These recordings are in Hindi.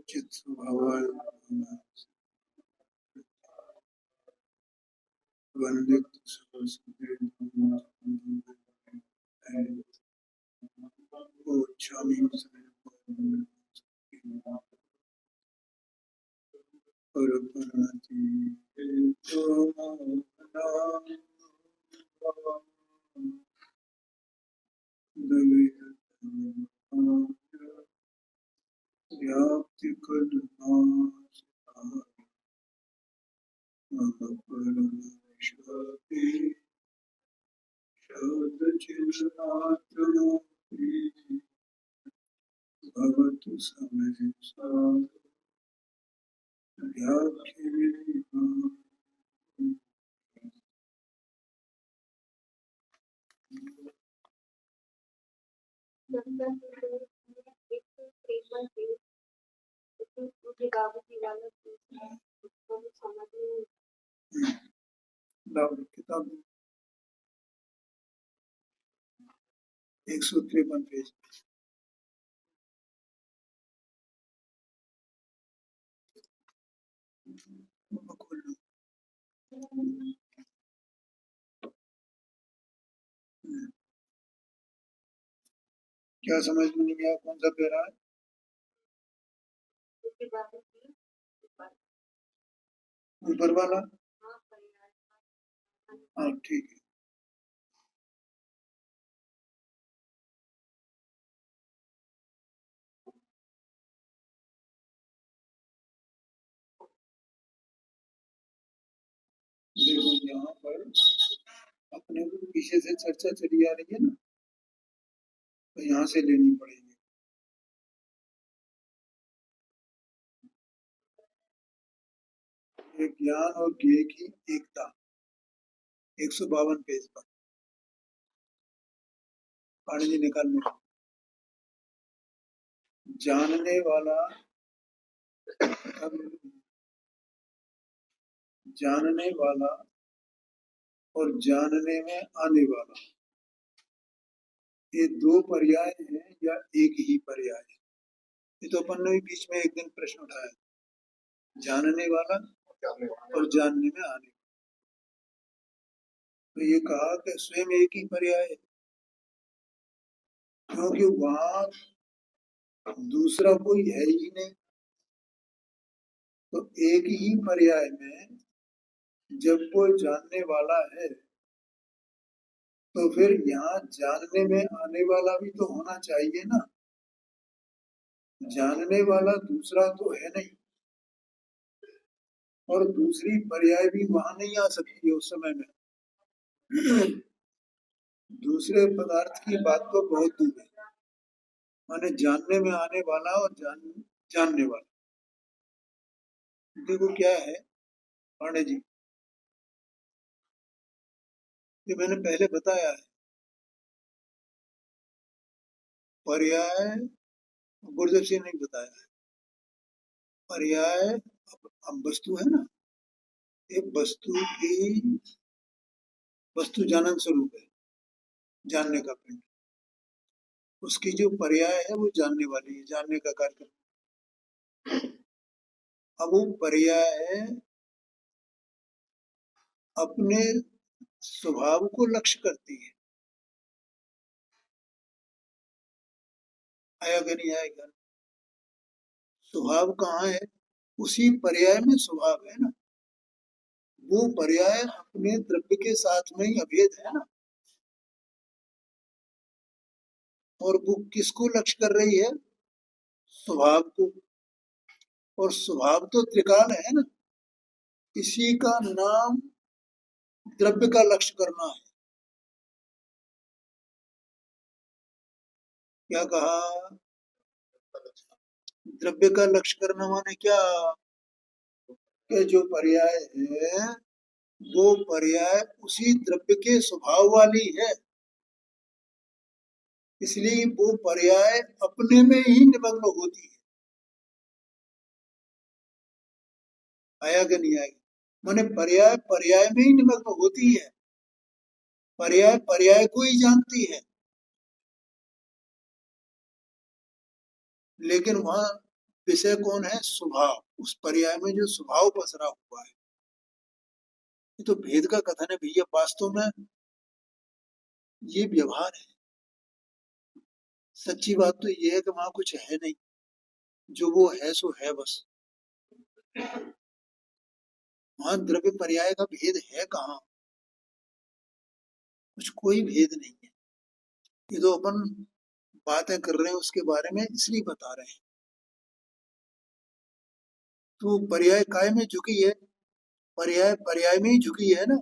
चित स्वभावाय वंदित सरस्वती ओच्छामि परपरति व्याप्ति भवतु समय किताब 153 पेज खोल लो। क्या समझ में नहीं आया? कौन सा पैरा है? ऊपर वाला? हाँ ठीक है। देखो यहाँ पर अपने को पीछे से चर्चा चली आ रही है ना, तो यहाँ से लेनी पड़ेगी। एक ज्ञान और ज्ञेय की एकता 152 पेज पर पाणी जी निकाल लो। जानने वाला जानने वाला और जानने में आने वाला, ये दो पर्याय हैं या एक ही पर्याय है? ये तो अपन ने भी बीच में एक दिन प्रश्न उठाया, जानने वाला और जानने में आने वाला। तो ये कहा कि स्वयं एक ही पर्याय है, क्योंकि वहां दूसरा कोई है ही नहीं। तो एक ही पर्याय में जब कोई जानने वाला है तो फिर यहाँ जानने में आने वाला भी तो होना चाहिए ना। जानने वाला दूसरा तो है नहीं, और दूसरी पर्याय भी वहां नहीं आ सकती है उस समय में। दूसरे पदार्थ की बात तो बहुत दूर है, माने जानने में आने वाला और जानने वाला। देखो क्या है पांडे जी, ये मैंने पहले बताया है, पर्याय गुरुदेव सिंह ने बताया है। पर्याय अब वस्तु है ना, एक वस्तु की वस्तु जानन स्वरूप है, जानने का पिंड। उसकी जो पर्याय है वो जानने वाली है, जानने का कार्य करती है। अब वो पर्याय अपने स्वभाव को लक्ष्य करती है, आया कि नहीं आएगा? स्वभाव कहाँ है? उसी पर्याय में स्वभाव है ना। वो पर्याय अपने द्रव्य के साथ में ही अभेद है ना। और वो किसको लक्ष्य कर रही है? स्वभाव को। और स्वभाव तो त्रिकाल है ना, इसी का नाम द्रव्य का लक्ष्य करना है। क्या कहा? द्रव्य का लक्ष्य करना माने क्या? कि जो पर्याय है वो पर्याय उसी द्रव्य के स्वभाव वाली है, इसलिए वो पर्याय अपने में ही निमग्न होती है। आया कि नहीं आएगा? माने पर्याय पर्याय में ही निमग्न होती है, पर्याय पर्याय को ही जानती है, लेकिन वहां विषय कौन है? स्वभाव। उस पर्याय में जो स्वभाव पसरा हुआ है, ये तो भेद का कथन है भैया। वास्तव में ये व्यवहार है। सच्ची बात तो ये है कि वहां कुछ है नहीं, जो वो है सो है बस। वहां द्रव्य पर्याय का भेद है कहाँ? कुछ कोई भेद नहीं है। ये तो अपन बातें कर रहे हैं उसके बारे में, इसलिए बता रहे हैं। तो पर्याय काय में झुकी है? पर्याय पर्याय में ही झुकी है ना।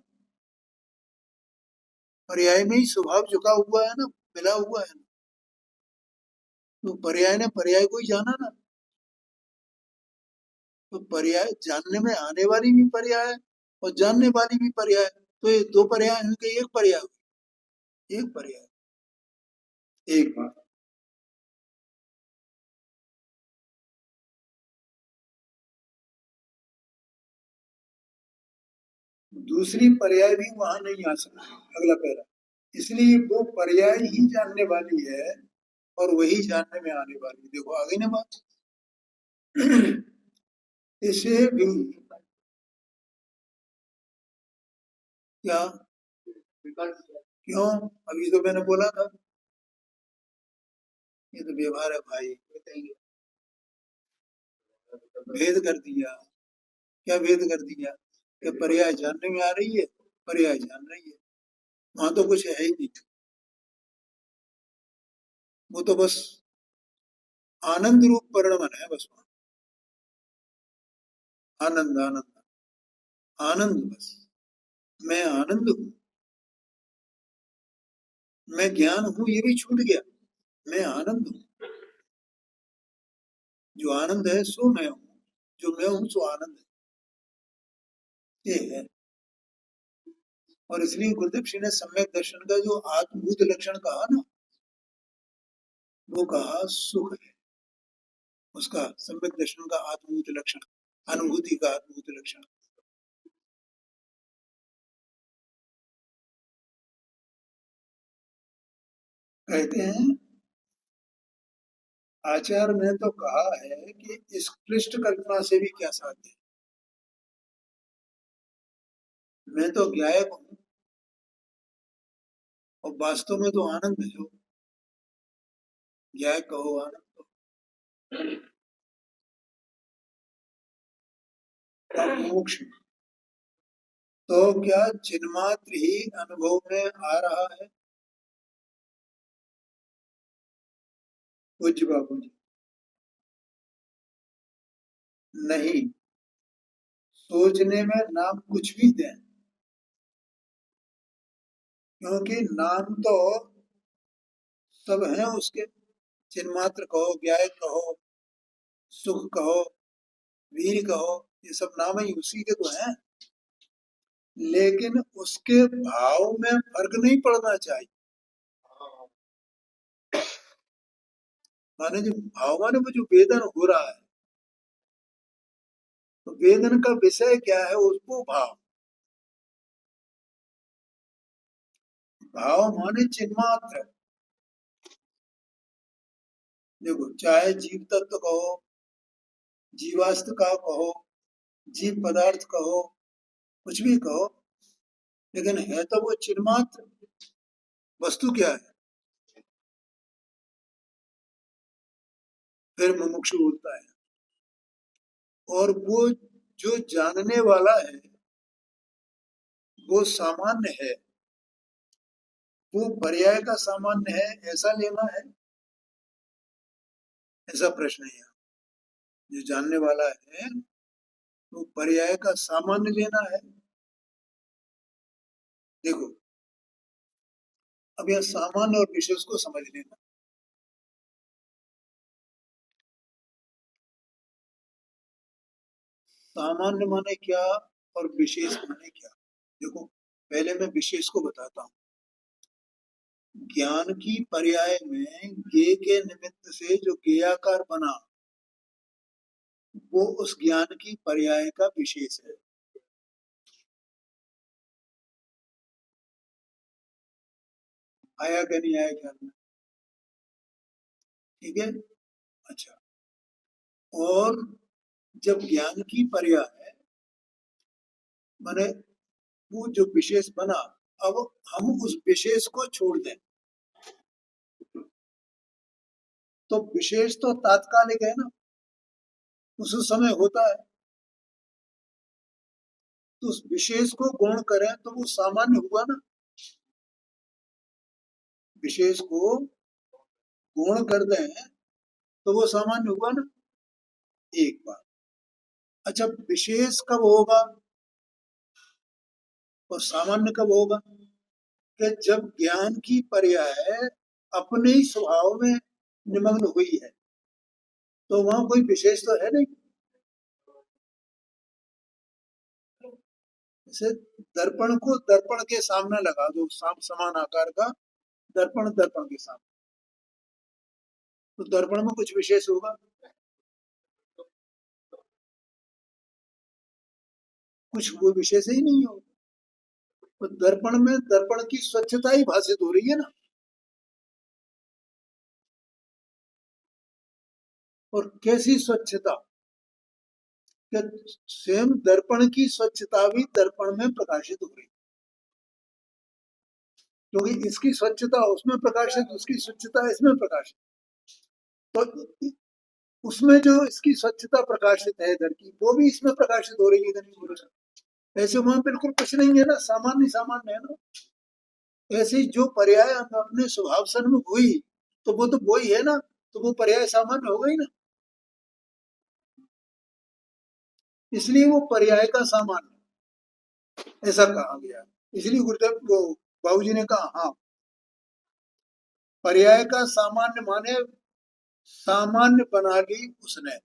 पर्याय में ही स्वभाव झुका हुआ है ना, मिला हुआ है ना। तो पर्याय ने पर्याय को ही जाना ना। तो पर्याय जानने में आने वाली भी पर्याय है और जानने वाली भी पर्याय है। तो ये दो पर्याय हैं कि एक पर्याय हुई? एक पर्याय। एक बात। दूसरी पर्याय भी वहां नहीं आ सकती। अगला पैरा। इसलिए वो पर्याय ही जानने वाली है और वही जानने में आने वाली। देखो आ गई ना बात। इसे भी क्या? क्यों? अभी तो मैंने बोला था, ये तो व्यवहार है भाई। भेद कर दिया। क्या भेद कर दिया? कि पर्याय जानने में आ रही है, पर्याय जान रही है। वहां तो कुछ है ही नहीं। वो तो बस आनंद रूप परिणमन है बस वहाँ। आनंद आनंद आनंद बस। मैं आनंद हूँ। मैं ज्ञान हूँ ये भी छूट गया। मैं आनंद हूँ। जो आनंद है सो मैं हूँ। जो मैं हूँ सो आनंद है। ये है। और इसलिए गुरुदेव श्री ने सम्यक दर्शन का जो आत्मभूत लक्षण कहा ना, वो कहा सुख है। उसका सम्यक दर्शन का आत्मभूत लक्षण, अनुभूति का आत्मभूत लक्षण। कहते हैं आचार्य ने तो कहा है कि इस क्लिष्ट कल्पना से भी क्या साध्य है। मैं तो ज्ञायक हूँ और वास्तव में तो आनंद है। ज्ञायक कहो आनंद का मोक्ष। तो क्या चिन्मात्र ही अनुभव में आ रहा है? पूज्य बाबू जी, नहीं। सोचने में नाम कुछ भी दें, क्योंकि नाम तो सब हैं उसके। चिन्मात्र कहो, ज्ञायक कहो, सुख कहो, वीर कहो, ये सब नाम ही उसी के तो हैं। लेकिन उसके भाव में फर्क नहीं पड़ना चाहिए। माने जो भाव माने वो जो वेदन हो रहा है, तो वेदन का विषय क्या है? उसको भाव। भाव माने चिन्मात्र। देखो चाहे जीव तत्व कहो, जीवाश्म का कहो, जीव पदार्थ कहो, कुछ भी कहो, लेकिन है तो वो चिन्मात्र। वस्तु क्या है? फिर मुमुक्षु बोलता है। और वो जो जानने वाला है वो सामान्य है। वो पर्याय का सामान्य है, ऐसा लेना है? ऐसा प्रश्न है यहाँ। जो जानने वाला है वो पर्याय का सामान्य लेना है। देखो अब यह सामान्य और विशेष को समझ लेना। सामान्य माने क्या और विशेष माने क्या? देखो पहले मैं विशेष को बताता हूँ। ज्ञान की पर्याय में गे के निमित्त से जो गेयाकार बना, वो उस ज्ञान की पर्याय का विशेष है। आया कि नहीं आया ख्याल में? ठीक है। अच्छा, और जब ज्ञान की पर्याय माने वो जो विशेष बना, अब हम उस विशेष को छोड़ दें तो विशेष तो तात्कालिक है ना, उस समय होता है। तो उस विशेष को गौण करें तो वो सामान्य हुआ ना, विशेष को गौण कर दें तो वो सामान्य हुआ ना, एक बार। अच्छा, विशेष कब होगा और सामान्य कब होगा? कि जब ज्ञान की पर्याय अपने ही स्वभाव में निमग्न हुई है, तो वहां कोई विशेष तो है नहीं। जैसे दर्पण को दर्पण के सामने लगा दो, समान आकार का दर्पण दर्पण के सामने, तो दर्पण में कुछ विशेष होगा? कुछ वो विशेष ही नहीं होगा। तो दर्पण में दर्पण की स्वच्छता ही भाषित हो रही है ना। और कैसी स्वच्छता? कि स्वयं दर्पण की स्वच्छता भी दर्पण में प्रकाशित हो रही, क्योंकि इसकी स्वच्छता उसमें प्रकाशित, उसकी स्वच्छता इसमें प्रकाशित। तो उसमें जो इसकी स्वच्छता प्रकाशित है इधर की, वो भी इसमें प्रकाशित हो रही है, इधर नहीं हो रही। ऐसे वहां बिल्कुल कुछ नहीं है ना, सामान्य सामान्य है ना। ऐसे ही जो पर्याय हम अपने स्वभाव सन्मुख हुई, तो वो तो वही है ना, तो वो पर्याय सामान्य हो गई ना, इसलिए वो पर्याय का सामान्य ऐसा कहा गया। इसलिए गुरुदेव को बाबूजी ने कहा, हाँ पर्याय का सामान्य माने सामान्य बना ली उसने,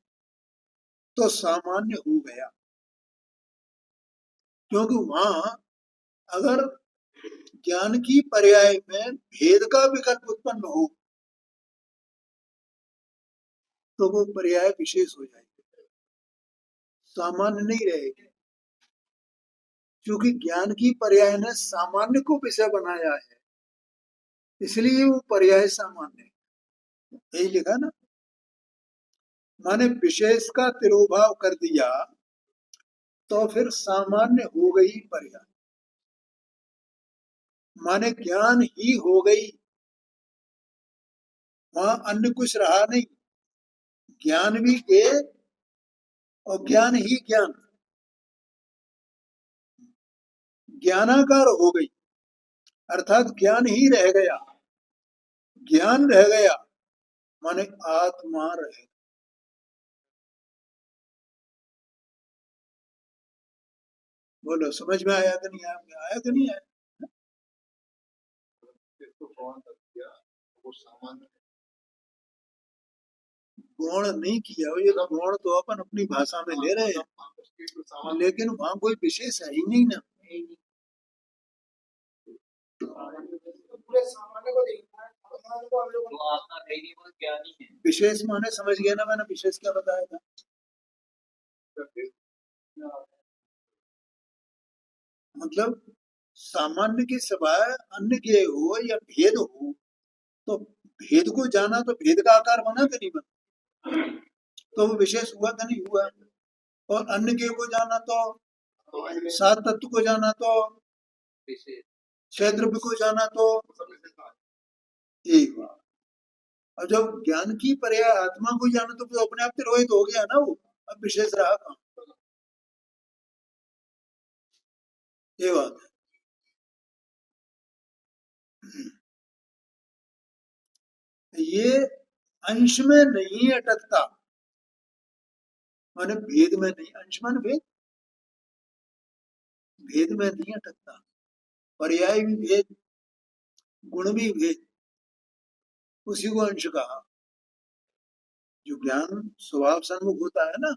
तो सामान्य हो गया। क्योंकि वहां अगर ज्ञान की पर्याय में भेद का विकल्प उत्पन्न हो तो वो पर्याय विशेष हो जाएगी, सामान्य नहीं रहेगी। क्योंकि ज्ञान की पर्याय ने सामान्य को विषय बनाया है, इसलिए वो पर्याय सामान्य है। यही लिखा ना, माने विशेष का तिरोभाव कर दिया तो फिर सामान्य हो गई पर्याय, माने ज्ञान ही हो गई, वहां अन्य कुछ रहा नहीं। ज्ञान भी के और ज्ञान ही ज्ञान, ज्ञानाकार हो गई, अर्थात ज्ञान ही रह गया, ज्ञान रह गया माने आत्मा रह। बोलो समझ में आया कि नहीं आया? आया कि नहीं आया? गौण नहीं किया, ये गौण तो अपन अपनी भाषा में ले रहे हैं, लेकिन वहां कोई विशेष है ही नहीं ना। विशेष माने समझ गया ना, मैंने विशेष क्या बताया था? मतलब सामान्य के सिवाय अन्य के हो या भेद हो, तो भेद को जाना तो भेद का आकार बना कि नहीं बना, तो वो विशेष हुआ कि नहीं हुआ। और अन्य के को जाना तो, सात तत्व को जाना तो, छह द्रव्य को जाना तो एक बार। और जब ज्ञान की पर्याय आत्मा को जाना तो अपने आप तिरोहित हो गया ना वो, अब विशेष रहा कहाँ? ये बात है। ये अंश में नहीं अटकता, माने भेद में नहीं, अंश मान भेद, भेद में नहीं अटकता। पर्याय भी भेद, गुण भी भेद, उसी को अंश कहा। जो ज्ञान स्वभाव सन्मुख होता है ना,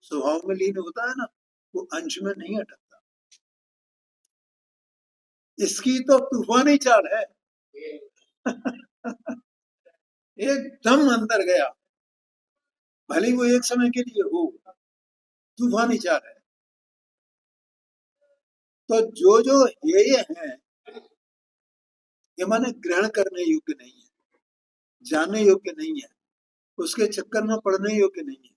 स्वभाव में लीन होता है ना, वो अंश में नहीं अटकता। इसकी तो तूफानी चाल है। एकदम अंदर गया, भले वो एक समय के लिए हो, तूफानी चाल है। तो जो जो हेय हैं, ये माने ग्रहण करने योग्य नहीं है, जानने योग्य नहीं है, उसके चक्कर में पड़ने योग्य नहीं है।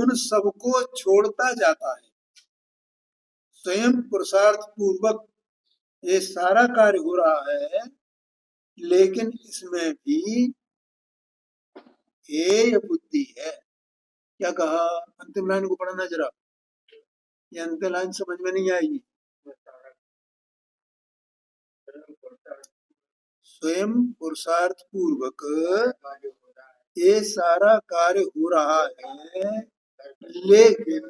उन सबको छोड़ता जाता है। स्वयं पुरुषार्थ पूर्वक ये सारा कार्य हो रहा है, लेकिन इसमें भी हेय बुद्धि है। क्या कहा? अंतिम लाइन को पढ़ना जरा, ये अंतिम लाइन समझ में नहीं आएगी। स्वयं पुरुषार्थ पूर्वक ये सारा कार्य हो रहा है, लेकिन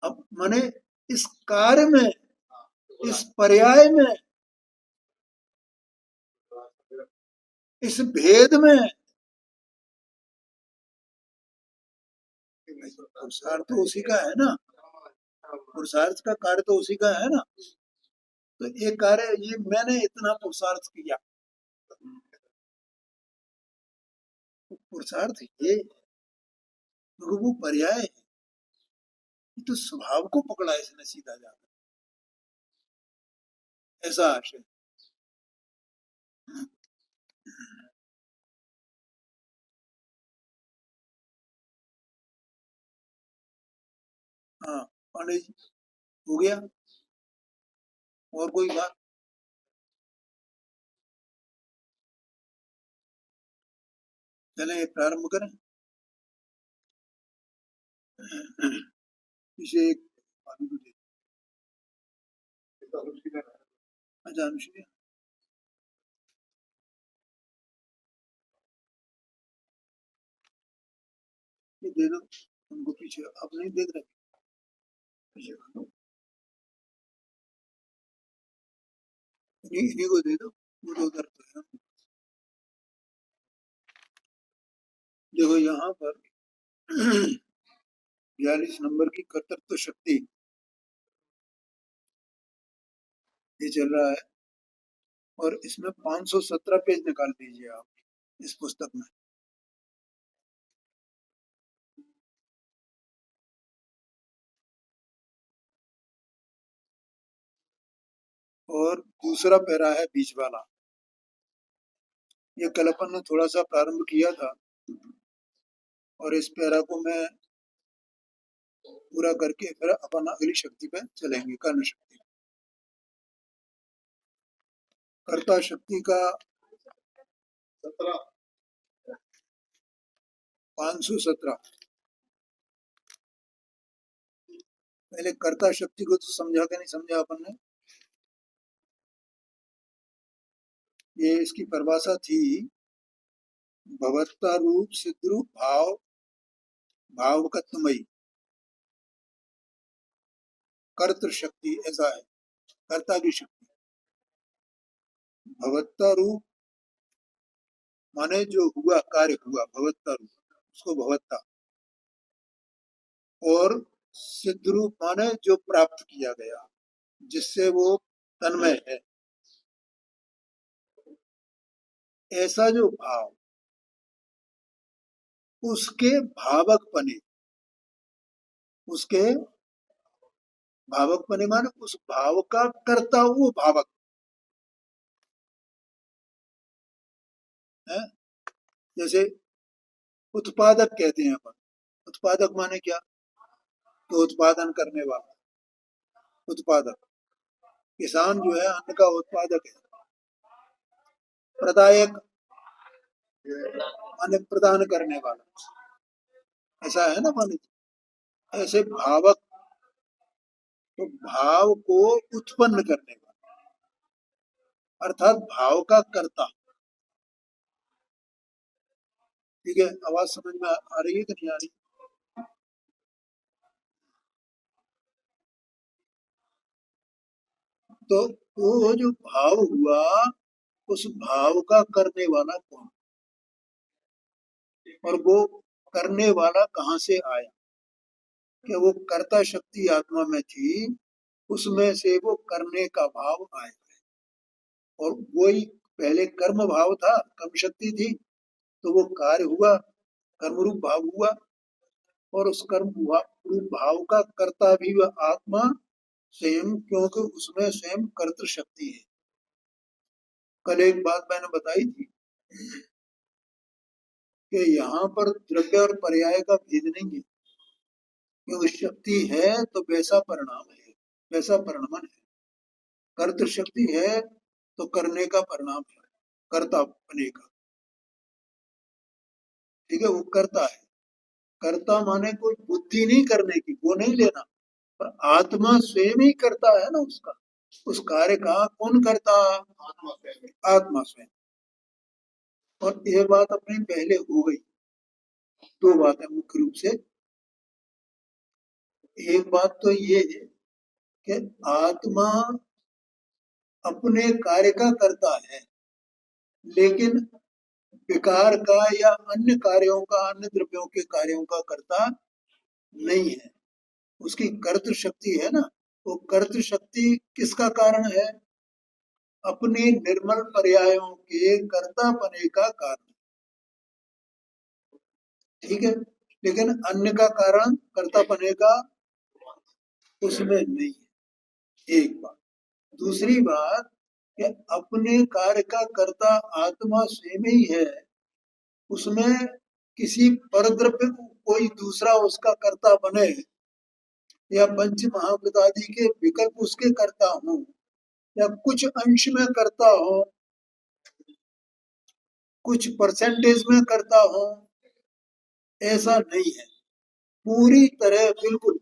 अब माने इस कार्य में, इस पर्याय में, इस भेद में पुरुषार्थ तो उसी का है ना, पुरुषार्थ का कार्य तो उसी का है ना। तो ये कार्य, ये मैंने इतना पुरुषार्थ किया, पुरुषार्थ ये वो पर्याय है, तो स्वभाव को पकड़ा इसने सीधा जाकर, ऐसा आशय। हाँ पांडे जी, हो गया? और कोई बात? चले प्रारंभ करें। इसे एक आदमी को दे। अच्छा अनुष्का, ये दे दो उनको पीछे, अब नहीं देख रहे पीछे, इन्हीं को दे दो, वो तो उधर तो है। देखो यहाँ पर 42 नंबर की कर्तृत्व शक्ति ये चल रहा है, और इसमें 517 पेज निकाल दीजिए आप इस पुस्तक में। और दूसरा पैरा है बीच वाला, ये कल अपन ने थोड़ा सा प्रारंभ किया था, और इस पैरा को मैं पूरा करके फिर अपन अगली शक्ति पे चलेंगे, कर्ण शक्ति। कर्ता शक्ति का 517। पहले कर्ता शक्ति को तो समझा के नहीं समझा अपन ने। ये इसकी परिभाषा थी, भवत्ता रूप सिद्ध भाव भावकत्वमयी कर्तृ शक्ति, ऐसा है कर्ता की शक्ति। भवत्ता रूप माने जो हुआ, कार्य हुआ, भवत्ता रूप, उसको भवत्ता। और सिद्ध रूप माने जो प्राप्त किया गया, जिससे वो तन्मय है, ऐसा जो भाव, उसके भावक बने, उसके भावक बने माने उस भाव का कर्ता वो भावक है। जैसे उत्पादक कहते हैं अपन, उत्पादक माने क्या? तो उत्पादन करने वाला, उत्पादक। किसान जो है अन्न का उत्पादक है। प्रदायक माने प्रदान करने वाला, ऐसा है ना माने। ऐसे भावक, तो भाव को उत्पन्न करने वाला, अर्थात भाव का कर्ता। ठीक है, आवाज समझ में आ रही है कि नहीं आ रही? तो वो जो भाव हुआ, उस भाव का करने वाला कौन, और वो करने वाला कहाँ से आया? कि वो कर्ता शक्ति आत्मा में थी, उसमें से वो करने का भाव आया, और वही पहले कर्म भाव था, कर्म शक्ति थी, तो वो कार्य हुआ, कर्म रूप भाव हुआ, और उस कर्म रूप भाव का कर्ता भी वह आत्मा स्वयं, क्योंकि उसमें स्वयं कर्तृ शक्ति है। कल एक बात मैंने बताई थी कि यहाँ पर द्रव्य और पर्याय का भेद नहीं है, क्योंकि शक्ति है तो वैसा परिणाम है, वैसा परिणमन है। कर्तृ शक्ति है तो करने का परिणाम है, कर्ता बने का। ठीक है, वो करता है। कर्ता माने कोई बुद्धि नहीं करने की, वो नहीं लेना, पर आत्मा स्वयं ही करता है ना उसका, उस कार्य का कौन करता? आत्मा स्वयं। और यह बात अपनी पहले हो गई। दो बातें मुख्य रूप से। एक बात तो ये है कि आत्मा अपने कार्य का करता है, लेकिन विकार का या अन्य कार्यों का, अन्य द्रव्यों के कार्यों का करता नहीं है। उसकी कर्तृ शक्ति है ना, वो कर्तृ शक्ति किसका कारण है? अपने निर्मल पर्यायों के कर्तापने का कारण। ठीक है, लेकिन अन्य का कारण कर्तापने का उसमें नहीं है। एक बात। दूसरी बात कि अपने कार्य का कर्ता आत्मा स्वयं ही है, उसमें किसी परद्रव्य को कोई दूसरा उसका कर्ता बने या पंच महाभूत आदि के विकल्प उसके कर्ता हो या कुछ अंश में करता हो, कुछ परसेंटेज में करता हो, ऐसा नहीं है। पूरी तरह बिल्कुल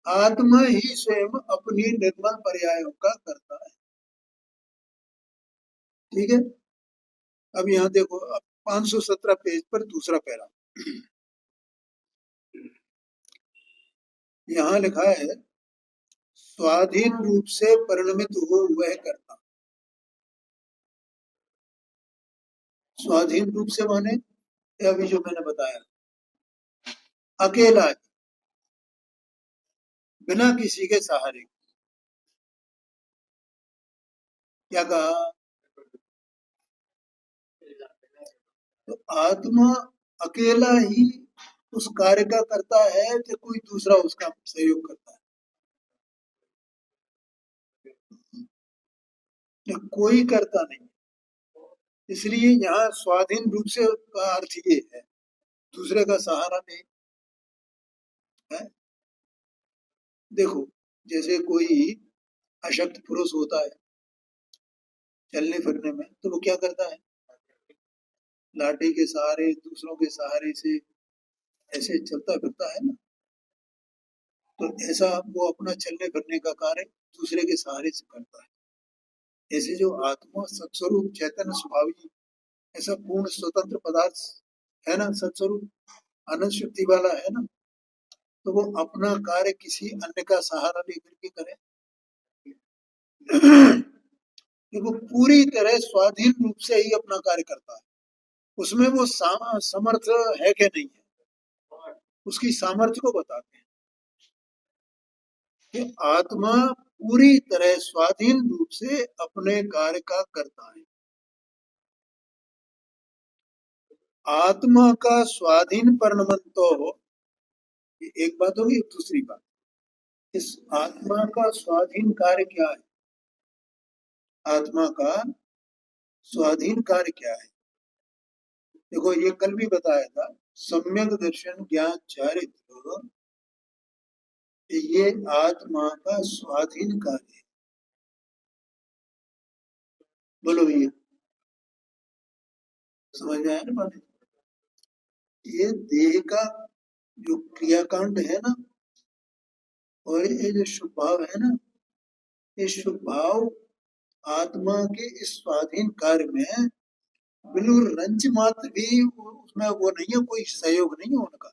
आत्मा ही स्वयं अपनी निर्मल पर्यायों का करता है। ठीक है, अब यहाँ देखो, अब 517 पेज पर दूसरा पैरा, यहाँ लिखा है स्वाधीन रूप से परिणमित हो वह कर्ता। स्वाधीन रूप से माने अभी जो मैंने बताया, अकेला, बिना किसी के सहारे। क्या कहा? तो आत्मा अकेला ही उस कार्य का करता है कि कोई दूसरा उसका सहयोग करता है? तो कोई करता नहीं। इसलिए यहाँ स्वाधीन रूप से का अर्थ ये है, दूसरे का सहारा नहीं है। देखो, जैसे कोई अशक्त पुरुष होता है चलने फिरने में, तो वो क्या करता है? लाठी के सहारे, दूसरों के सहारे से ऐसे चलता फिरता है ना। तो ऐसा वो अपना चलने फिरने का कार्य दूसरे के सहारे से करता है। ऐसे जो आत्मा सत्स्वरूप चैतन्य स्वभावी ऐसा पूर्ण स्वतंत्र पदार्थ है ना, सत्स्वरूप अनंत शक्ति वाला है ना, तो वो अपना कार्य किसी अन्य का सहारा लेकर के करे। कि वो पूरी तरह स्वाधीन रूप से ही अपना कार्य करता है। उसमें वो समर्थ है कि नहीं है, उसकी सामर्थ्य को बताते हैं कि आत्मा पूरी तरह स्वाधीन रूप से अपने कार्य का करता है। आत्मा का स्वाधीन परिणमन तो एक बात होगी। दूसरी बात, इस आत्मा का स्वाधीन कार्य क्या है? आत्मा का स्वाधीन कार्य क्या है? देखो, ये कल भी बताया था, सम्यक दर्शन ज्ञान चारित्र, ये आत्मा का स्वाधीन कार्य है। बोलो भैया, समझ में आया ना बात? ये देह का जो क्रियाकांड है ना, और ये जो शुभ भाव है ना, ये शुभ भाव आत्मा के इस स्वाधीन कार्य में बिल्कुल रंच मात्र भी उसमें वो नहीं है, कोई सहयोग नहीं है उनका।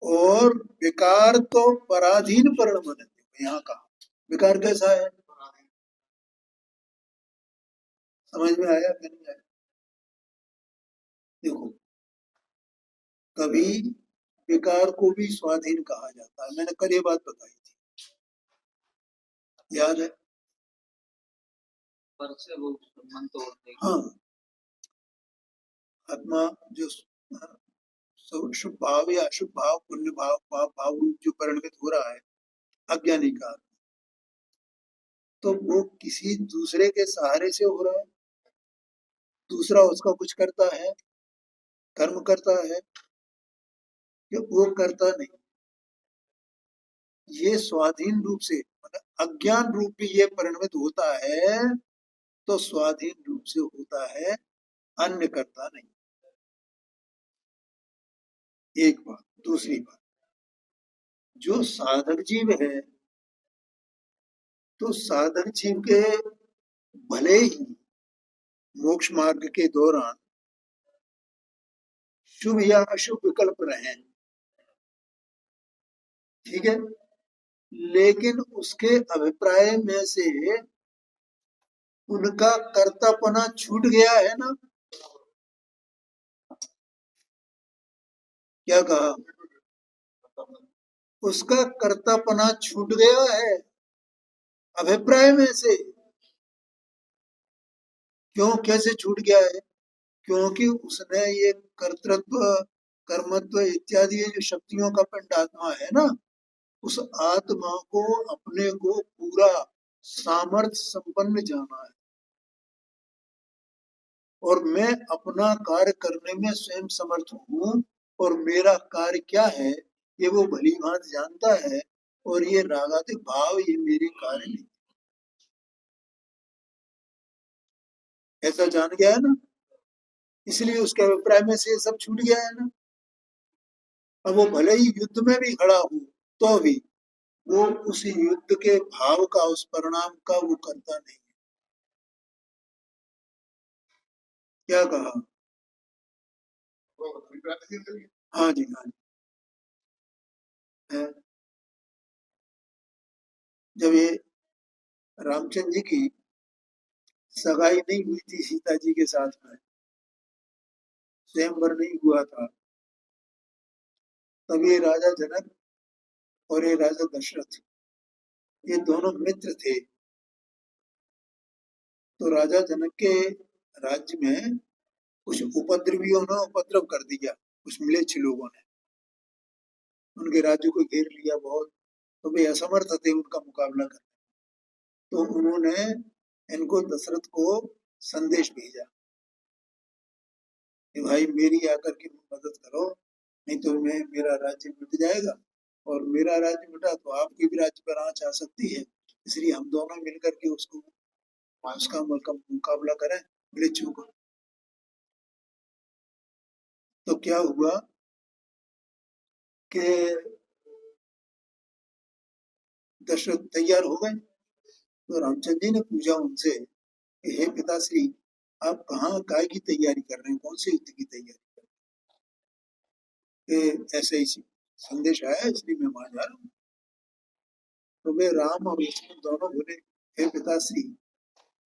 और विकार तो पराधीन परिणमन है। यहाँ का विकार कैसा है? समझ में आया कि नहीं आया? देखो, कभी विकार को भी स्वाधीन कहा जाता है, मैंने कल ये बात बताई थी, याद है? पर से वो मन तोड़ने की। हाँ, आत्मा जो तो शुभ भाव या अशुभ भाव, पुण्य भाव, पाप भाव रूप जो परिणमित हो रहा है अज्ञानी का, तो वो किसी दूसरे के सहारे से हो रहा है, दूसरा उसका कुछ करता है, कर्म करता है, कि वो करता नहीं। ये स्वाधीन रूप से, मतलब अज्ञान रूप भी ये परिणमित होता है, तो स्वाधीन रूप से होता है, अन्य करता नहीं। एक बात। दूसरी बात, जो साधक जीव है, तो साधक जीव के भले ही मोक्ष मार्ग के दौरान शुभ या अशुभ विकल्प रहे, ठीक है, लेकिन उसके अभिप्राय में से उनका कर्तापना छूट गया है ना। क्या कहा? उसका कर्तापना छूट गया है अभिप्राय में से। क्यों, कैसे छूट गया है? क्योंकि उसने ये कर्तृत्व, कर्मत्व इत्यादि ये जो शक्तियों का पिंड आत्मा है ना, उस आत्मा को, अपने को पूरा सामर्थ्य संपन्न जाना है, और मैं अपना कार्य करने में स्वयं समर्थ हूँ, और मेरा कार्य क्या है ये वो भली भांति जानता है, और ये रागादिक भाव ये मेरे कार्य नहीं, ऐसा जान गया है ना। इसलिए उसके अभिप्राय में से सब छूट गया है ना। अब वो भले ही युद्ध में भी खड़ा हो, तो भी वो उस युद्ध के भाव का, उस परिणाम का वो करता नहीं। क्या कहा? हाँ जी, हाँ जी। जब ये रामचंद्र जी की सगाई नहीं हुई थी सीता जी के साथ में, स्वयंवर नहीं हुआ था, तब ये राजा जनक और ये राजा दशरथ, ये दोनों मित्र थे। तो राजा जनक के राज्य में कुछ उपद्रवियों ने उपद्रव कर दिया, कुछ मिलेच्छ लोगों ने उनके राज्य को घेर लिया बहुत। तो वे असमर्थ थे उनका मुकाबला करने। तो उन्होंने इनको, दशरथ को संदेश भेजा कि भाई मेरी आकर के मदद करो, नहीं तो मैं, मेरा राज्य मिट जाएगा, और मेरा राज्य मिटा तो आपके भी राज्य पर आंच आ सकती है। इसलिए हम दोनों मिलकर के उसको, उसका मुकाबला करें मिलेच्छों का। तो क्या हुआ कि दशरथ तैयार हो गए। तो रामचंद्र जी ने पूछा उनसे कि हे पिताश्री, आप कहाँ काय की तैयारी कर रहे हैं, कौन से युद्ध की तैयारी कर रहे हैं? ऐसे ही संदेश आया इसलिए मैं वहां जा रहा हूँ। तो वे राम और लक्ष्मण दोनों बोले, हे पिताश्री,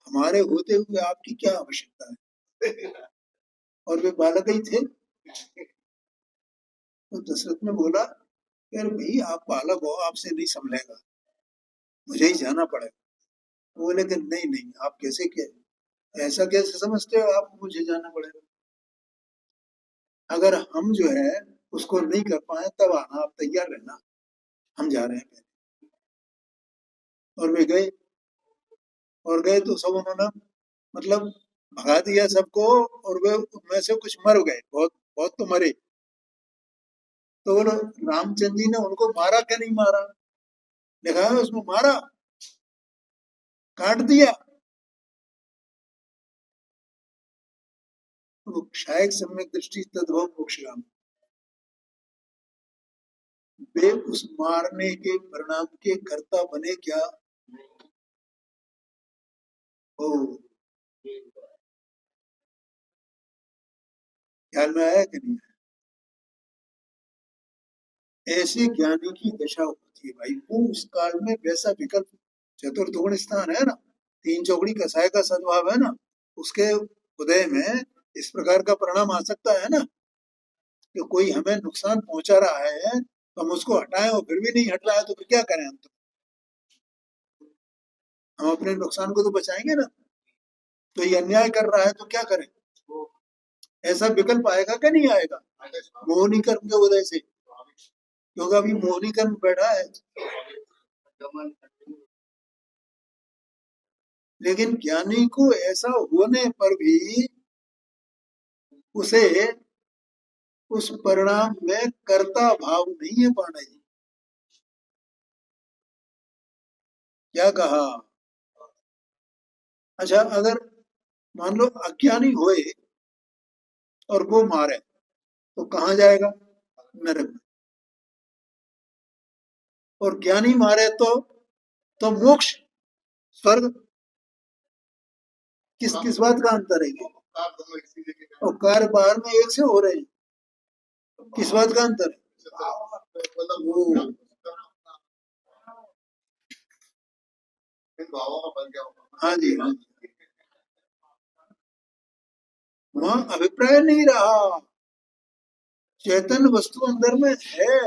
हमारे होते हुए आपकी क्या आवश्यकता है? और वे बालक ही थे। तो दशरथ ने बोला, यार भाई आप बालक हो, आपसे नहीं संभलेगा, मुझे ही जाना पड़ेगा। तो बोले कि नहीं नहीं, आप कैसे, क्या ऐसा कैसे समझते हो आप, मुझे जाना पड़ेगा? अगर हम जो है उसको नहीं कर पाए तब आना, आप तैयार रहना, हम जा रहे हैं। और वे गए, और गए तो सब उन्होंने, मतलब भगा दिया सबको, और वे उनमें से कुछ मर गए, बहुत बहुत तो मरे। तो बोलो, रामचंद्र जी ने उनको मारा क्या नहीं मारा? लिखा है उसमें, मारा, काट दिया। तो शायद सम्यक दृष्टि तद्भव मोक्षगाम, वे उस मारने के परिणाम के कर्ता बने क्या? ओ, ख्याल में आया कि नहीं? ऐसे ज्ञानी की दशा होती है भाई, वो उस काल में वैसा विकल्प, चतुर्थ स्थान है ना, तीन चौकड़ी कसाय का सद्भाव है ना, उसके उदय में इस प्रकार का परिणाम आ सकता है ना, कि कोई हमें नुकसान पहुंचा रहा है तो हम उसको हटाएं, और फिर भी नहीं हट रहा है तो फिर क्या करें हम? तो हम अपने नुकसान को तो बचाएंगे ना। तो ये अन्याय कर रहा है तो क्या करें? ऐसा विकल्प आएगा क्या नहीं आएगा मोहनी कर्म के उदय से, क्योंकि अभी मोहनी कर्म बैठा है। लेकिन ज्ञानी को ऐसा होने पर भी उसे उस परिणाम में कर्ता भाव नहीं है पांडे जी। क्या कहा? अच्छा, अगर मान लो अज्ञानी होए और वो मारे तो कहाँ जाएगा? नरक में। और ज्ञानी मारे तो मोक्ष, स्वर्ग। किस किस बात का अंतर है ये? और कार्य बाहर में एक से हो रहे हैं, किस बात का अंतर है? वो हाँ जी, हाँ जी। वहाँ अभिप्राय नहीं रहा, चेतन वस्तु अंदर में है,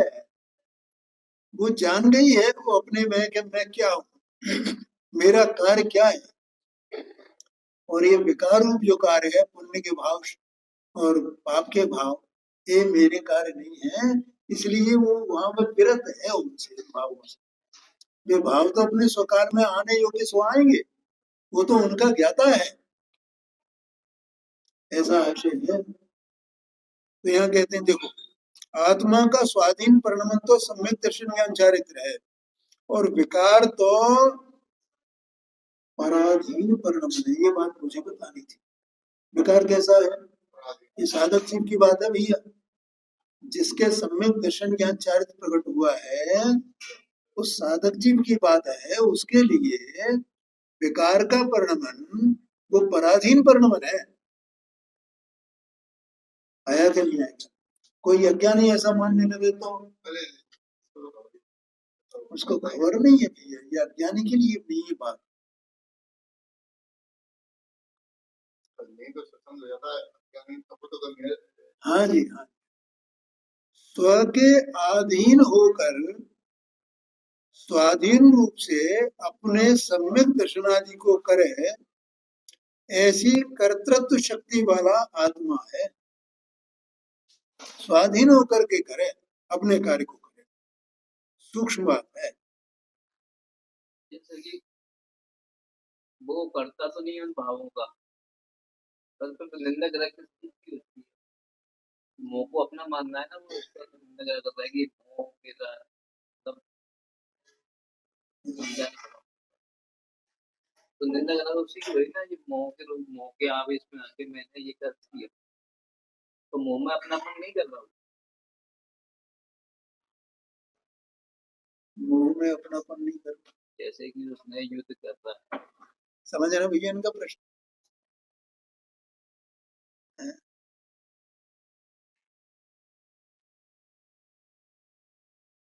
वो जान गई है वो अपने में कि मैं क्या हूँ, मेरा कार्य क्या है। और ये विकार रूप जो कार्य है, पुण्य के भाव और पाप के भाव, ये मेरे कार्य नहीं है। इसलिए वो वहां पर विरत है उनसे भावों से। वे भाव तो अपने स्वकाल में आने योग्य सो आएंगे, वो तो उनका ज्ञाता है, ऐसा आशय है। तो यहाँ कहते हैं देखो, आत्मा का स्वाधीन परिणमन तो सम्यक दर्शन ज्ञान चारित्र है, और विकार तो पराधीन परिणमन है। ये बात मुझे बतानी थी। विकार कैसा है? ये साधक जीव की बात है भैया। जिसके सम्यक दर्शन ज्ञान चारित्र प्रकट हुआ है, उस साधक जीव की बात है, उसके लिए विकार का परिणमन वो पराधीन परिणमन है। आया कि नहीं आया? कोई अज्ञानी ऐसा मानने लगे तो उसको खबर नहीं है भैया, ये अज्ञानी के लिए नहीं है बात। हाँ जी, हाँ। स्व के अधीन होकर स्वाधीन रूप से अपने सम्यक दर्शनादि को करे, ऐसी कर्तृत्व शक्ति वाला आत्मा है। स्वाधीन होकर के करे, अपने कार्य को करे, सूक्ष्म बात है। जैसे कि वो करता तो नहीं उन भावों का, तो निंदा ग्रह की होती है। मोह को अपना मानना है ना, वो उसका निंदा ग्रह करता है कि मोह मेरा सब तो निंदा ग्रह उसी की हुई ना, ये मोह के आवेश में आके मैंने ये कर दिया, तो मोह में अपनापन नहीं कर रहा हूँ। मोह में अपनापन नहीं कर रहा, जैसे कि उसने युद्ध कर रहा है। समझ रहे भैया इनका प्रश्न है?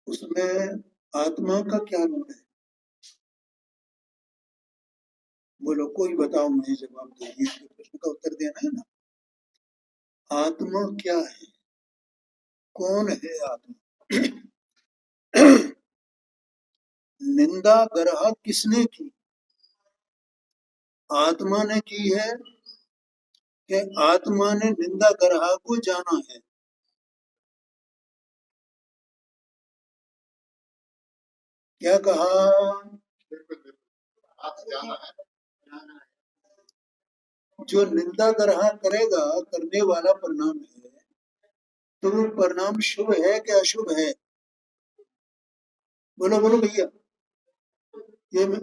उसमें आत्मा का क्या गुण है? बोलो, कोई बताओ, मुझे जवाब दो। ये प्रश्न का उत्तर देना है ना। आत्मा क्या है? कौन है आत्मा? निंदा ग्रह किसने की? आत्मा ने की है कि आत्मा ने निंदा ग्रह को जाना है? क्या कहा? जो निंदा ग्रह करेगा, करने वाला परिणाम है, तो वो परिणाम शुभ है कि अशुभ है? बोलो बोलो भैया, ये मैं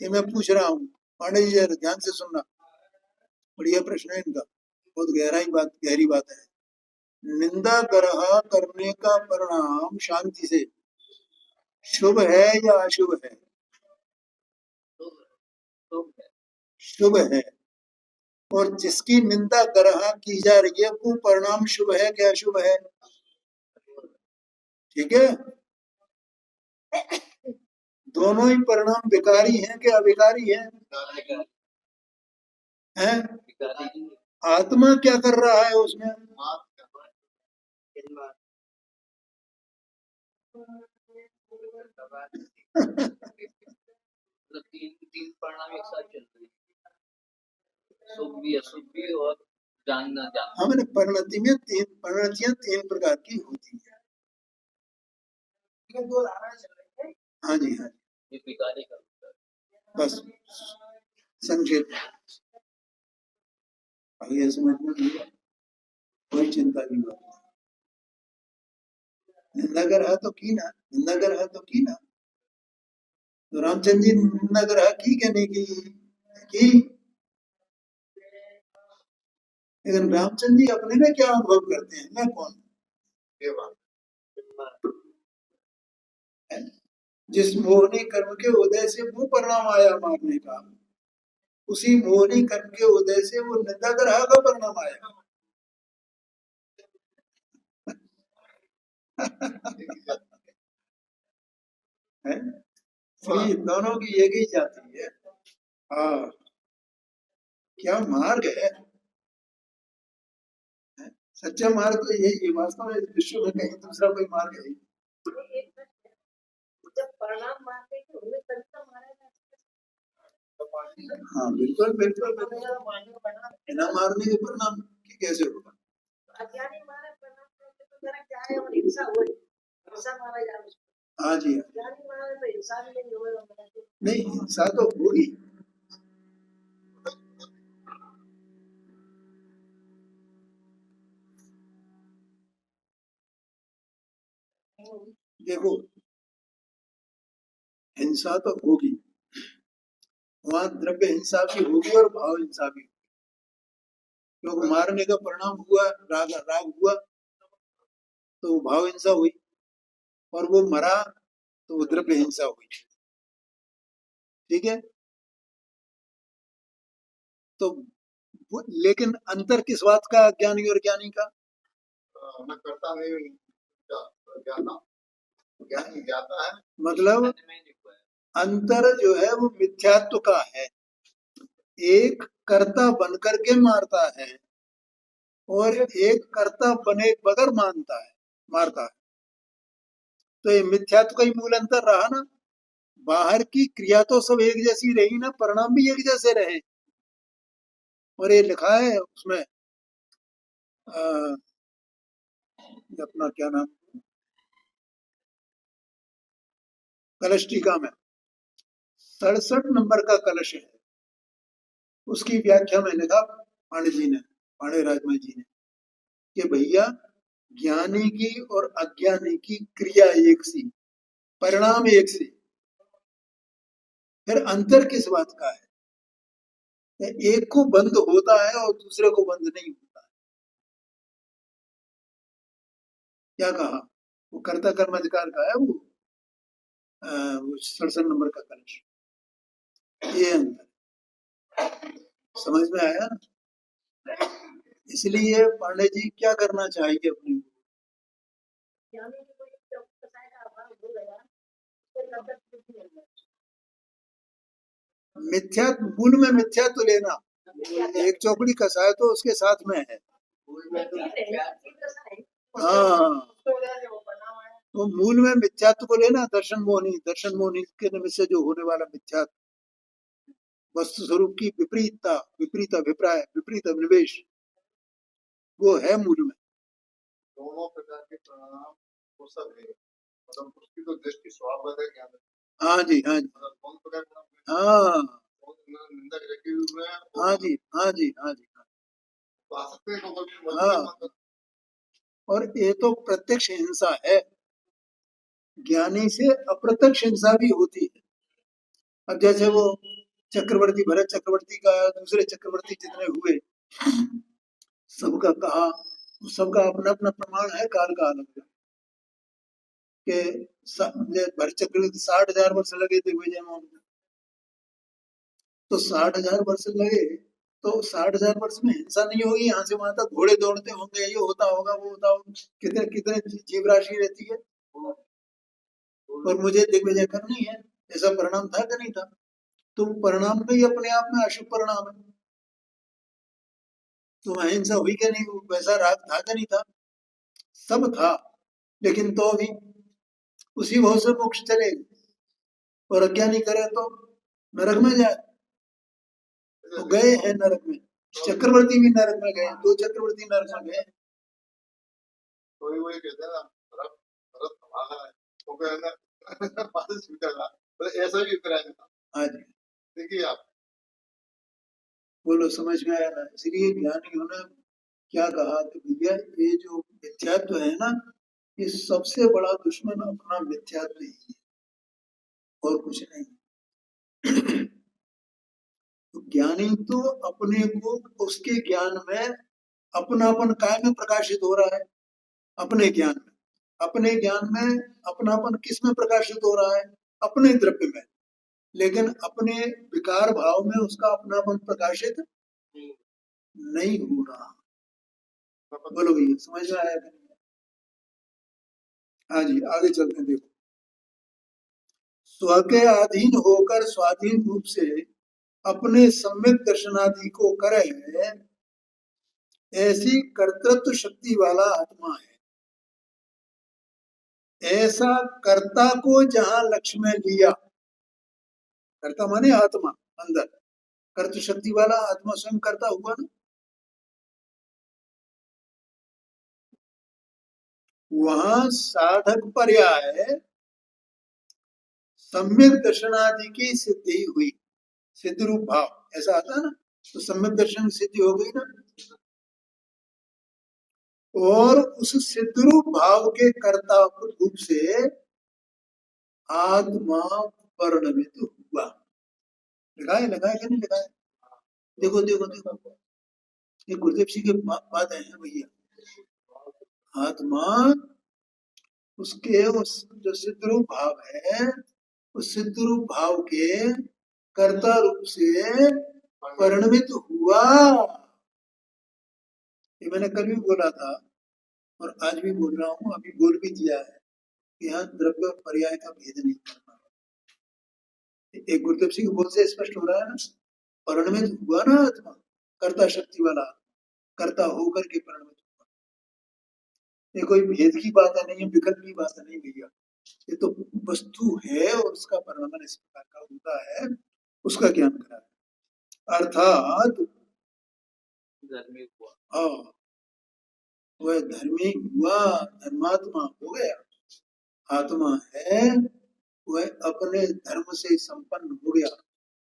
ये मैं पूछ रहा हूँ। पांडे जी जरा ध्यान से सुनना, बढ़िया प्रश्न है इनका, बहुत गहरी बात है। निंदा ग्रह करने का परिणाम शांति से शुभ है या अशुभ है? शुभ है। और जिसकी निंदा ग्रह की जा रही है, वो परिणाम शुभ है क्या अशुभ है? ठीक है। दोनों ही परिणाम विकारी हैं कि अविकारी हैं? हैं? आत्मा क्या कर रहा है उसमें? तीन तीन परिणाम एक साथ चल रहे हैं, शुभ भी अशुभ भी और जानना जानना। हमने परिणति में परिणतियां 3 प्रकार की होती है। हाँ जी, हाँ जी, ये पिताजी का बस संक्षेप आगे समझ में लिया, कोई चिंता की बात नहीं। निंदा ग्रह तो की ना, निंदा ग्रह तो की ना, तो रामचंद्र जी निंदा ग्रह की क्या नहीं की? लेकिन रामचंद्र जी अपने में क्या अनुभव करते हैं, मैं कौन? ये बात है। जिस मोहनी कर्म के उदय से वो परिणाम आया मारने का, उसी मोहनी कर्म के उदय से वो निंदा ग्रह का परिणाम आया। है? ये दोनों की एक ही जाति है। हाँ, क्या मार्ग है? सच्चा मार्ग तो यही है, वास्तव में विश्व में कहीं दूसरा कोई मार्ग है? हाँ बिल्कुल बिल्कुल बिल्कुल, बिना मारने के परिणाम की कैसे होगा? हाँ जी, नहीं हिंसा तो होगी। देखो हिंसा तो होगी, वहां द्रव्य हिंसा भी होगी और भाव हिंसा भी, क्योंकि मारने का परिणाम हुआ राग, राग हुआ तो भाव हिंसा हुई, और वो मरा तो वो द्रव्य हिंसा हुई। ठीक है, तो लेकिन अंतर किस बात का, ज्ञानी और ज्ञानी का? मैं करता नहीं, ज्ञानी ज्ञाता है, मतलब अंतर जो है वो मिथ्यात्व का है। एक कर्ता बनकर के मारता है और एक कर्ता बने बगैर मारता है, तो ये मिथ्यात्व का ही मूल अंतर रहा ना। बाहर की क्रिया तो सब एक जैसी रही ना, परिणाम भी एक जैसे रहे। और ये लिखा है उसमें अपना क्या नाम, कलश टीका में 67 नंबर का कलश है, उसकी व्याख्या में लिखा पांडे राजमल जी ने कि भैया ज्ञानी की और अज्ञानी की क्रिया एक सी, परिणाम एक सी, फिर अंतर किस बात का है? एक को बंद होता है और दूसरे को बंद नहीं होता है। क्या कहा? वो कर्ता कर्म अधिकार का है वो 67 नंबर का कलश। ये अंतर समझ में आया ना? इसलिए पांडे जी क्या करना चाहिए अपने को? मिथ्या, मूल में मिथ्या तो लेना, एक चौकड़ी कसाय तो उसके साथ में है। हाँ, तो मूल में मिथ्यात्व को लेना, दर्शन मोहनी के निमित्त से जो होने वाला मिथ्यात्व, वस्तु स्वरूप की विपरीतता, विपरीत अभिप्राय, विपरीत अभिनिवेश, वो है मूल में। दोनों प्रकार के परिणाम वो सब है, मतलब उसकी तो दृष्टि स्वभाव है ज्ञान। हाँ जी, हाँ जी, हाँ हाँ जी, हाँ जी, हाँ जी, हाँ। और ये तो प्रत्यक्ष हिंसा है, ज्ञानी से अप्रत्यक्ष हिंसा भी होती है। अब जैसे वो चक्रवर्ती, भरत चक्रवर्ती का दूसरे चक्रवर्ती जितने हुए, सबका कहा, सबका अपना अपना प्रमाण है, काल का अलग के भरत चक्रवर्ती 60,000 वर्ष लगे थे विजय में, तो 60,000 वर्ष लगे तो 60,000 वर्ष में हिंसा नहीं होगी, यहाँ से वहां तक घोड़े दौड़ते होंगे, ये होता होगा वो होता होगा, कितने कितने जीव राशि रहती है, और मुझे दिग्विजय करनी है, ऐसा परिणाम था कि नहीं था? तो परिणाम भी अपने आप में अशुभ परिणाम है, तो अहिंसा हुई क्या नहीं, वैसा राग था क्या नहीं था? सब था, लेकिन तो भी उसी भाव से मोक्ष चलेगा, और अज्ञानी करे तो नरक में जाए, तो गए हैं नरक में। चक्रवर्ती भी नरक में गए, 2 चक्रवर्ती नरक में गए। कोई वही कहते हैं ना, भरत भरत हमारा है, वो कहना पास छूटेगा, तो ऐसा भी कराया था। हाँ जी, देखिए आप, बोलो समझ में आया ना। इसलिए ज्ञानियों ने क्या कहा कि भैया ये जो मिथ्यात्व है ना, ये सबसे बड़ा दुश्मन अपना मिथ्यात्व ही है और कुछ नहीं। तो ज्ञानी तो अपने को उसके ज्ञान में अपनापन काय में प्रकाशित हो रहा है, अपने ज्ञान में। अपने ज्ञान में अपनापन किस में प्रकाशित हो रहा है? अपने द्रव्य में। लेकिन अपने विकार भाव में उसका अपनापन प्रकाशित नहीं हो रहा। बोलो भैया समझ में आया? हाँ जी, आगे चलते हैं। देखो, स्व के अधीन होकर स्वाधीन रूप से अपने सम्यक दर्शनादि को करे, ऐसी कर्तृत्व शक्ति वाला आत्मा है। ऐसा कर्ता को जहां लक्ष्य में लिया, कर्ता माने आत्मा अंदर, कर्तृ शक्ति वाला आत्मा स्वयं कर्ता हुआ ना, वहां साधक पर्याय सम्यक दर्शनादि की सिद्धि हुई। सिद्ध रूप भाव ऐसा आता है ना, तो सम्यक दर्शन की सिद्धि हो गई ना। और उस सिद्ध रूप भाव के कर्ता रूप से आत्मा परिणमित हुआ। लगाए लगाए कि नहीं लगाए? देखो देखो देखो, ये गुरुदेव जी की बात है भैया। आत्मा उसके उस जो सिद्ध रूप भाव है, उस सिद्ध रूप भाव के कर्ता रूप से परिणमित हुआ। ये मैंने कल भी बोला था और आज भी बोल रहा हूँ, अभी बोल भी दिया है कि यहाँ द्रव्य और पर्याय का भेद नहीं करना। एक गुरुदेव सिंह बोल से स्पष्ट हो रहा है ना, परिणमित हुआ ना आत्मा, कर्ता शक्ति वाला कर्ता होकर के परिणमित हुआ। ये कोई भेद की बात है नहीं, विकल्प की बात है नहीं भैया, ये तो वस्तु है और उसका परिणमन इस प्रकार का होता है, उसका ज्ञान करा है। अर्थात हाँ, वह धर्मी हुआ, धर्मात्मा हो गया। आत्मा है वह अपने धर्म से संपन्न हो गया,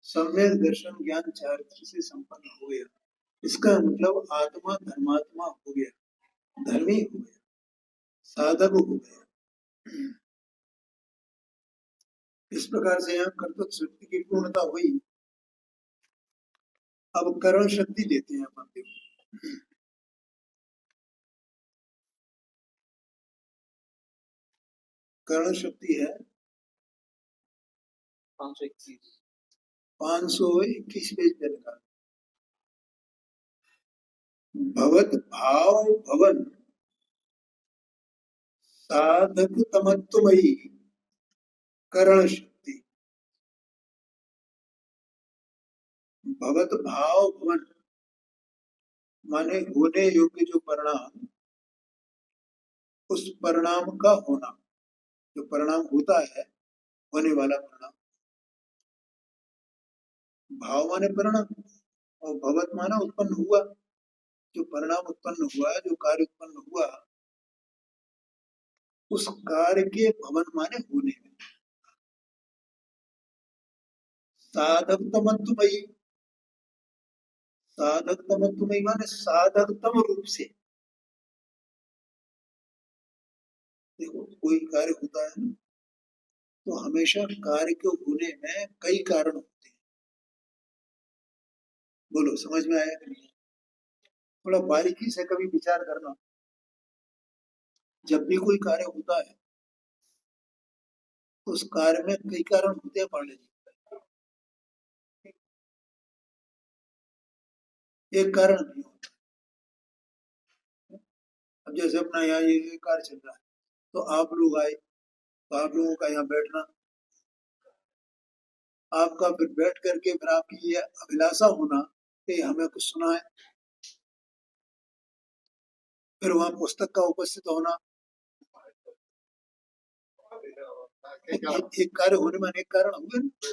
सम्यक दर्शन ज्ञान चारित्र से संपन्न हो गया। इसका मतलब आत्मा धर्मात्मा हो गया, धर्मी हो गया, साधक हो गया। इस प्रकार से यहाँ कर्तव्य शक्ति की पूर्णता हुई। अब करण शक्ति लेते हैं अपन। देखो, करण शक्ति है 521 पेज पे लिखा, भवत भाव भवन साधक तमत्वमयी करण शक्ति। भवत भाव भवन माने होने योग्य जो परिणाम, उस परिणाम का होना, जो परिणाम होता है, होने वाला परिणाम। भाव माने परिणाम और भवत माना उत्पन्न हुआ, जो परिणाम उत्पन्न हुआ, जो कार्य उत्पन्न हुआ, उस कार्य के भवन माने होने में। साधक तमत्वमयी, साधक तमत्वमयी माने साधकतम रूप से। देखो कोई कार्य होता है ना, तो हमेशा कार्य के होने में कई कारण होते हैं। बोलो समझ में आया कि नहीं? थोड़ा बारीकी से कभी विचार करना। जब भी कोई कार्य होता है तो उस कार्य में कई कारण होते हैं पांडे जी। एक कारण नहीं होता। अब जैसे अपना यहाँ ये कार्य चल रहा है, तो आप लोग आए, तो आप लोगों का यहाँ बैठना, आपका फिर बैठ करके फिर आपकी ये अभिलाषा होना कि हमें कुछ सुना है, फिर वहां पुस्तक का उपस्थित होना, एक कार्य होने में अनेक कारण हुए ना।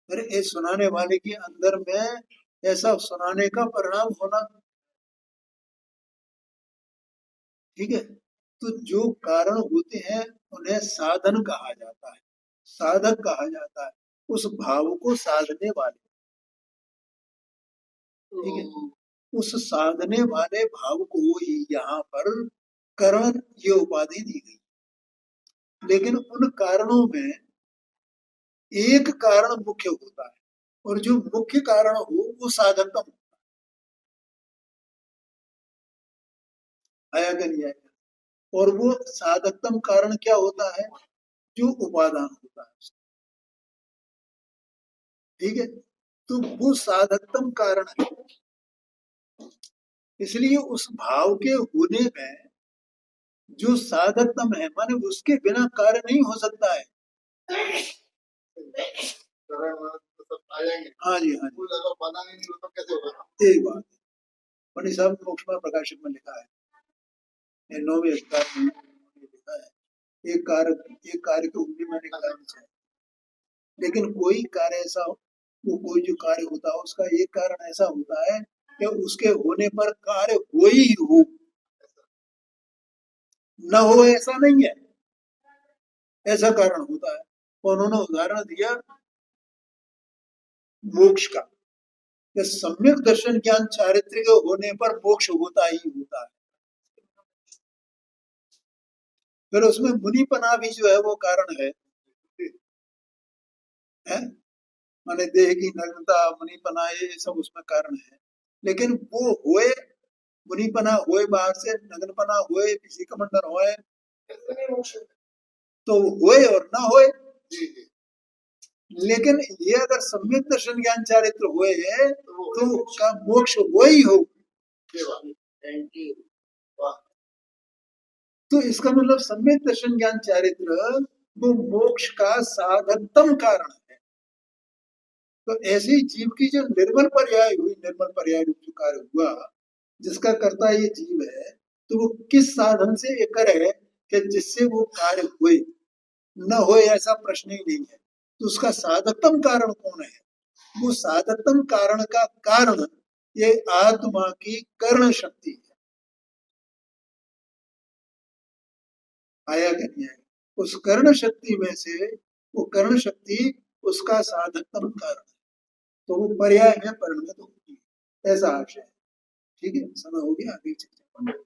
फिर ये सुनाने वाले के अंदर में ऐसा सुनाने का परिणाम होना। ठीक है, तो जो कारण होते हैं उन्हें साधन कहा जाता है, साधक कहा जाता है, उस भाव को साधने वाले। ठीक है, उस साधने वाले भाव को ही यहाँ पर करण ये उपाधि दी गई। लेकिन उन कारणों में एक कारण मुख्य होता है, और जो मुख्य कारण हो वो साधकतम आया कि नहीं आया। और वो साधकतम कारण क्या होता है, जो उपादान होता है। ठीक है, तो वो साधकतम कारण है। इसलिए उस भाव के होने में जो साधकतम है, माने उसके बिना कार्य नहीं हो सकता है। हाँ जी, हाँ जी, एक बात पंडित साहब मोक्ष प्रकाशक में लिखा है, 9वें अधिकार में लिखा है, एक कार्य के होने में कारण है। लेकिन कोई कार्य ऐसा हो, वो कोई जो कार्य होता है उसका एक कारण ऐसा होता है कि उसके होने पर कार्य हो ही हो, न हो ऐसा नहीं है, ऐसा कारण होता है। उन्होंने उदाहरण दिया मोक्ष का, कि सम्यक दर्शन ज्ञान चारित्रिक होने पर मोक्ष होता ही होता है। फिर उसमें मुनिपना भी जो है वो कारण है, माने देह की नग्नता, मुनिपना, ये सब उसमें कारण है। लेकिन वो होए, मुनिपना होए बाहर से, नग्नपना होए, किसी का मंडन होए, तो होए और ना होए। लेकिन ये अगर सम्यक दर्शन ज्ञान चारित्र हुए है तो उसका मोक्ष हो ही हो। तो इसका मतलब सम्यक दर्शन ज्ञान चारित्र वो मोक्ष का साधकतम कारण है। तो ऐसे जीव की जो निर्मल पर्याय हुई, निर्मल पर्याय रूप जो कार्य हुआ, जिसका कर्ता ये जीव है, तो वो किस साधन से ये करे कि जिससे वो कार्य हुए, न हो ऐसा प्रश्न ही नहीं है। तो उसका साधकतम कारण कौन है? वो साधकतम कारण का कारण ये आत्मा की कर्ण शक्ति है। आया कि नहीं आया? उस कर्ण शक्ति में से वो कर्ण शक्ति उसका साधकतम कारण है, तो वो पर्याय में परिणत होती है, ऐसा आशय है। ठीक है, समय हो गया, आगे चलते हैं।